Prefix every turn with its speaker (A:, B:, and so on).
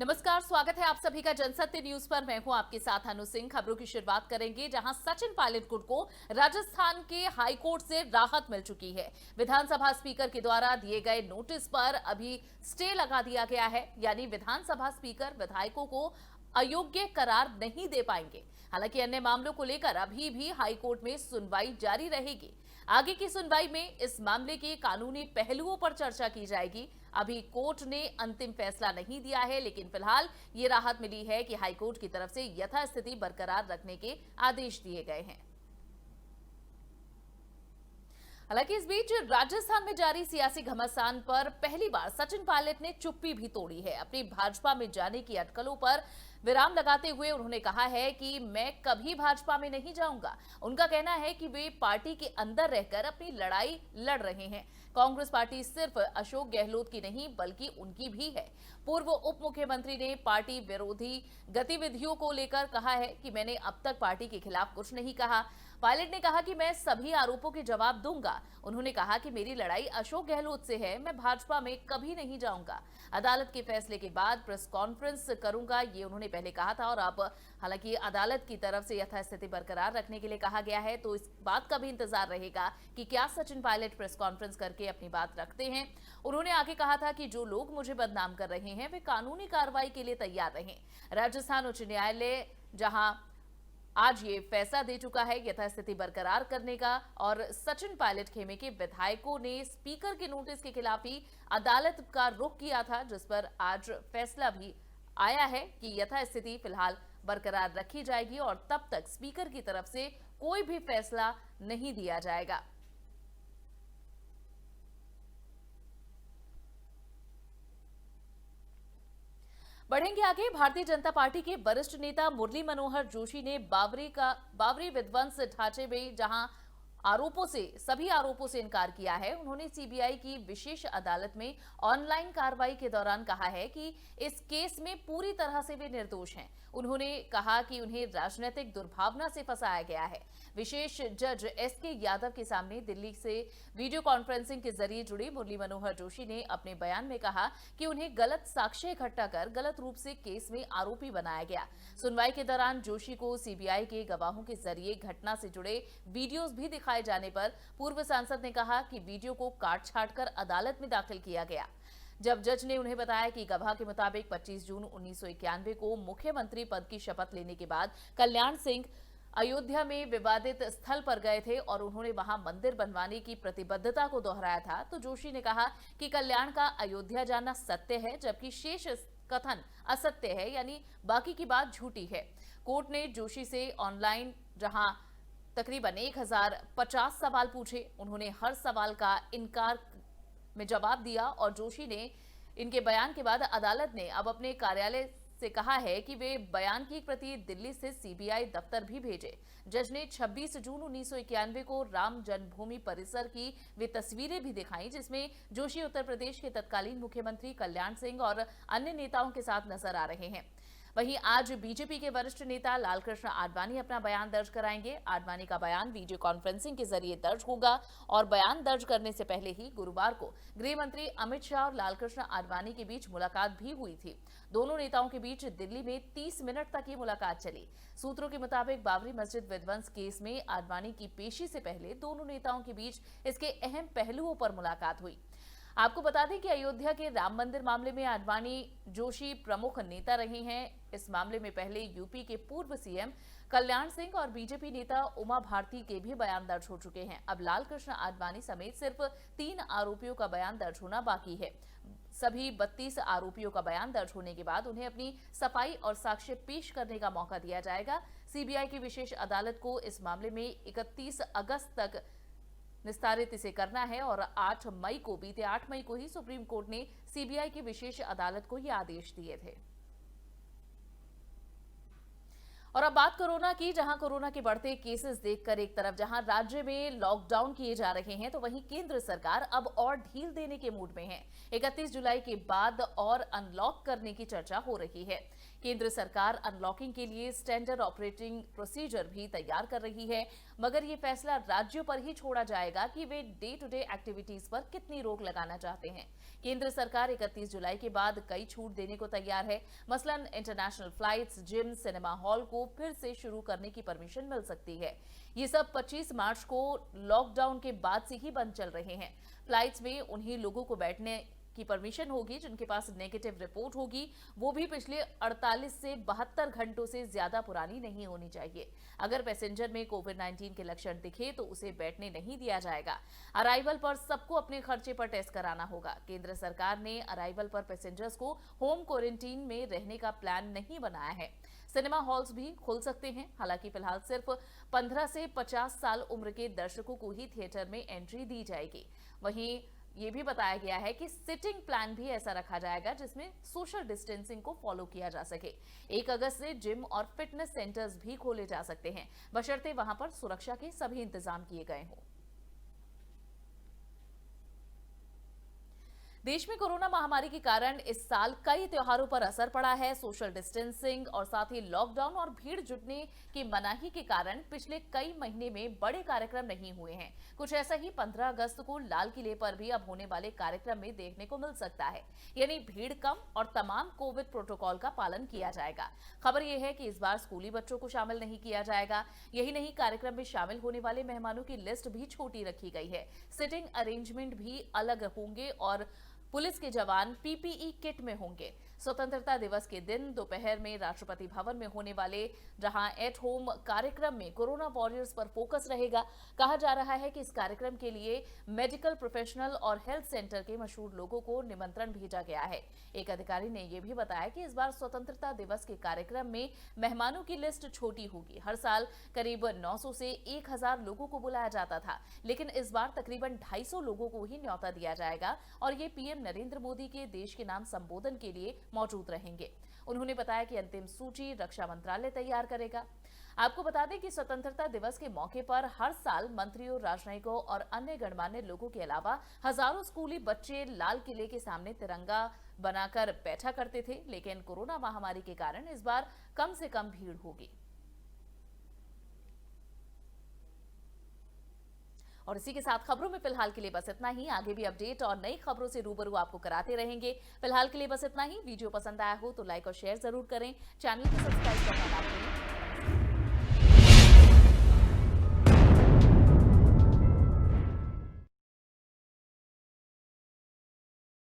A: नमस्कार, स्वागत है आप सभी का जनसत्य न्यूज पर। मैं हूं आपके साथ अनु सिंह। खबरों की शुरुआत करेंगे जहां सचिन पायलट को राजस्थान के हाईकोर्ट से राहत मिल चुकी है। विधानसभा स्पीकर के द्वारा दिए गए नोटिस पर अभी स्टे लगा दिया गया है, यानी विधानसभा स्पीकर विधायकों को अयोग्य करार नहीं दे पाएंगे। हालांकि अन्य मामलों को लेकर अभी भी हाईकोर्ट में सुनवाई जारी रहेगी। आगे की सुनवाई में इस मामले के कानूनी पहलुओं पर चर्चा की जाएगी। अभी कोर्ट ने अंतिम फैसला नहीं दिया है, लेकिन फिलहाल ये राहत मिली है कि हाईकोर्ट की तरफ से यथास्थिति बरकरार रखने के आदेश दिए गए हैं। हालांकि इस बीच राजस्थान में जारी सियासी घमासान पर पहली बार सचिन पायलट ने चुप्पी भी तोड़ी है। अपनी भाजपा में जाने की अटकलों पर विराम लगाते हुए उन्होंने कहा है कि मैं कभी भाजपा में नहीं जाऊंगा। उनका कहना है कि वे पार्टी के अंदर रहकर अपनी लड़ाई लड़ रहे हैं। कांग्रेस पार्टी सिर्फ अशोक गहलोत की नहीं बल्कि उनकी भी है। पूर्व उप मुख्यमंत्री ने पार्टी विरोधी गतिविधियों को लेकर कहा है कि मैंने अब तक पार्टी के खिलाफ कुछ नहीं कहा। पायलट ने कहा कि मैं सभी आरोपों के जवाब दूंगा। उन्होंने कहा कि मेरी लड़ाई अशोक गहलोत से है, मैं भाजपा में कभी नहीं जाऊंगा। अदालत के फैसले के बाद प्रेस कॉन्फ्रेंस करूंगा, ये उन्होंने पहले कहा था। और अब हालांकि अदालत की तरफ से यथास्थिति बरकरार रखने के लिए कहा गया है, तो इस बात का भी इंतजार रहेगा कि क्या सचिन पायलट प्रेस कॉन्फ्रेंस करके अपनी बात रखते हैं। उन्होंने आगे कहा था कि जो लोग मुझे बदनाम कर रहे हैं वे कानूनी कार्रवाई के लिए तैयार रहें। राजस्थान उच्च न्यायालय जहां आज ये फैसला दे चुका है यथास्थिति बरकरार करने का, और सचिन पायलट खेमे के विधायकों ने स्पीकर के नोटिस के खिलाफ ही अदालत का रुख किया था, जिस पर आज फैसला भी आया है कि यथास्थिति फिलहाल बरकरार रखी जाएगी और तब तक स्पीकर की तरफ से कोई भी फैसला नहीं दिया जाएगा। बढ़ेंगे आगे। भारतीय जनता पार्टी के वरिष्ठ नेता मुरली मनोहर जोशी ने बाबरी विध्वंस ढांचे में जहां सभी आरोपों से इनकार किया है। उन्होंने सीबीआई की विशेष अदालत में ऑनलाइन कार्रवाई के दौरान कहा है कि इस केस में पूरी तरह से वे निर्दोष हैं। उन्होंने कहा कि उन्हें राजनीतिक दुर्भावना से फंसाया गया है। विशेष जज एसके यादव के सामने दिल्ली से वीडियो कॉन्फ्रेंसिंग के जरिए जुड़े मुरली मनोहर जोशी ने अपने बयान में कहा कि उन्हें गलत साक्ष्य इकट्ठा कर गलत रूप से केस में आरोपी बनाया गया। सुनवाई के दौरान जोशी को सीबीआई के गवाहों के जरिए घटना से जुड़े वीडियोज भी दिखाए जाने पर पूर्व सांसद ने कहा कि वीडियो को काट छाट कर अदालत में दाखिल किया गया। जब जज ने उन्हें बताया कि गवाह के मुताबिक 25 जून 1991 को मुख्यमंत्री पद की शपथ लेने के बाद कल्याण सिंह अयोध्या में विवादित स्थल पर गए थे और उन्होंने वहां मंदिर बनवाने की प्रतिबद्धता को दोहराया था, तो जोशी ने कहा कि कल्याण का अयोध्या जाना सत्य है, जबकि शेष कथन असत्य है, यानी बाकी की बात झूठी है। कोर्ट ने जोशी से ऑनलाइन जहां तकरीबन 1050 सवाल पूछे, उन्होंने हर सवाल का इनकार में जवाब दिया और जोशी ने इनके बयान के बाद अदालत ने अब अपने कार्यालय से कहा है कि वे बयान की प्रति दिल्ली से सीबीआई दफ्तर भी भेजे। जज ने 26 जून 1991 को राम जन्मभूमि परिसर की वे तस्वीरें भी दिखाई, जिसमें जोशी उत्तर प्रदेश के तत्कालीन मुख्यमंत्री कल्याण सिंह और अन्य नेताओं के साथ नजर आ रहे हैं। वहीं आज बीजेपी के वरिष्ठ नेता लालकृष्ण आडवाणी अपना बयान दर्ज कराएंगे। आडवाणी का बयान वीडियो कॉन्फ्रेंसिंग के जरिए दर्ज होगा और बयान दर्ज करने से पहले ही गुरुवार को गृह मंत्री अमित शाह और लालकृष्ण आडवाणी के बीच मुलाकात भी हुई थी। दोनों नेताओं के बीच दिल्ली में 30 मिनट तक ये मुलाकात चली। सूत्रों के मुताबिक बाबरी मस्जिद विध्वंस केस में आडवाणी की पेशी से पहले दोनों नेताओं के बीच इसके अहम पहलुओं पर मुलाकात हुई। आपको बता दें कि अयोध्या के राम मंदिर मामले में आडवाणी जोशी प्रमुख नेता रहे हैं। इस मामले में पहले यूपी के पूर्व सीएम कल्याण सिंह और बीजेपी नेता उमा भारती के भी बयान दर्ज हो चुके हैं। अब लालकृष्ण आडवाणी समेत सिर्फ 3 आरोपियों का बयान दर्ज होना बाकी है। सभी 32 आरोपियों का बयान दर्ज होने के बाद उन्हें अपनी सफाई और साक्ष्य पेश करने का मौका दिया जाएगा। सीबीआई की विशेष अदालत को इस मामले में 31 अगस्त तक निस्तारित इसे करना है और बीते 8 मई को ही सुप्रीम कोर्ट ने सीबीआई की विशेष अदालत को ये आदेश दिए थे। और अब बात कोरोना की, जहां कोरोना के बढ़ते केसेस देखकर एक तरफ जहां राज्य में लॉकडाउन किए जा रहे हैं, तो वहीं केंद्र सरकार अब और ढील देने के मूड में है। 31 जुलाई के बाद और अनलॉक करने की चर्चा हो रही है। केंद्र सरकार अनलॉकिंग के लिए स्टैंडर्ड ऑपरेटिंग प्रोसीजर भी तैयार कर रही है, मगर ये फैसला राज्यों पर ही छोड़ा जाएगा कि वे डे टू डे एक्टिविटीज पर कितनी रोक लगाना चाहते हैं। केंद्र सरकार 31 जुलाई के बाद कई छूट देने को तैयार है। मसलन international flights, gym, cinema hall को फिर से शुरू करने की परमिशन मिल सकती है। ये सब 25 मार्च को लॉकडाउन के बाद से ही बंद चल रहे हैं। फ्लाइट्स में उन्हीं लोगों को बैठने की परमिशन होगी जिनके पास नेगेटिव रिपोर्ट होगी, वो भी पिछले 48 से 72 घंटों से ज्यादा पुरानी नहीं होनी चाहिए। अगर पैसेंजर में कोविड-19 के लक्षण दिखे तो उसे बैठने नहीं दिया जाएगा। अराइवल पर सबको अपने खर्चे पर टेस्ट कराना होगा। केंद्र सरकार ने अराइवल पर पैसेंजर्स को होम क्वारंटीन में रहने का प्लान नहीं बनाया है। सिनेमा हॉल्स भी खुल सकते हैं, हालांकि फिलहाल सिर्फ 15 से 50 साल उम्र के दर्शकों को ही थिएटर में एंट्री दी जाएगी। वहीं ये भी बताया गया है कि सिटिंग प्लान भी ऐसा रखा जाएगा जिसमें सोशल डिस्टेंसिंग को फॉलो किया जा सके। 1 अगस्त से जिम और फिटनेस सेंटर्स भी खोले जा सकते हैं, बशर्ते वहां पर सुरक्षा के सभी इंतजाम किए गए हों। देश में कोरोना महामारी के कारण इस साल कई त्योहारों पर असर पड़ा है। सोशल डिस्टेंसिंग और साथ ही लॉकडाउन और भीड़ जुटने की मनाही के कारण पिछले कई महीने में बड़े कार्यक्रम नहीं हुए हैं। कुछ ऐसा ही 15 अगस्त को लाल किले पर भी अब होने वाले कार्यक्रम में देखने को मिल सकता है, यानी भीड़ कम और तमाम कोविड प्रोटोकॉल का पालन किया जाएगा। खबर यह है कि इस बार स्कूली बच्चों को शामिल नहीं किया जाएगा। यही नहीं, कार्यक्रम में शामिल होने वाले मेहमानों की लिस्ट भी छोटी रखी गई है। सिटिंग अरेंजमेंट भी अलग होंगे और पुलिस के जवान पीपीई किट में होंगे। स्वतंत्रता दिवस के दिन दोपहर में राष्ट्रपति भवन में होने वाले जहां एट होम कार्यक्रम में कोरोना वॉरियर्स पर फोकस रहेगा। कहा जा रहा है कि इस कार्यक्रम के लिए मेडिकल प्रोफेशनल और हेल्थ सेंटर के मशहूर लोगों को निमंत्रण भेजा गया है। एक अधिकारी ने यह भी बताया कि इस बार स्वतंत्रता दिवस के कार्यक्रम में मेहमानों की लिस्ट छोटी होगी। हर साल करीब 900 से 1000 लोगों को बुलाया जाता था, लेकिन इस बार तकरीबन 250 लोगों को ही न्योता दिया जाएगा और ये पीएम नरेंद्र मोदी के देश के नाम संबोधन के लिए मौजूद रहेंगे। उन्होंने बताया कि अंतिम सूची रक्षा मंत्रालय तैयार करेगा। आपको बता दें कि स्वतंत्रता दिवस के मौके पर हर साल मंत्रियों, राजनयिकों और अन्य गणमान्य लोगों के अलावा हजारों स्कूली बच्चे लाल किले के सामने तिरंगा बनाकर बैठा करते थे, लेकिन कोरोना महामारी के कारण इस बार कम से कम भीड़ होगी। और इसी के साथ खबरों में फिलहाल के लिए बस इतना ही। आगे भी अपडेट और नई खबरों से रूबरू आपको कराते रहेंगे। फिलहाल के लिए बस इतना ही। वीडियो पसंद आया हो तो लाइक और शेयर जरूर करें। चैनल को सब्सक्राइब करना ना भूलें।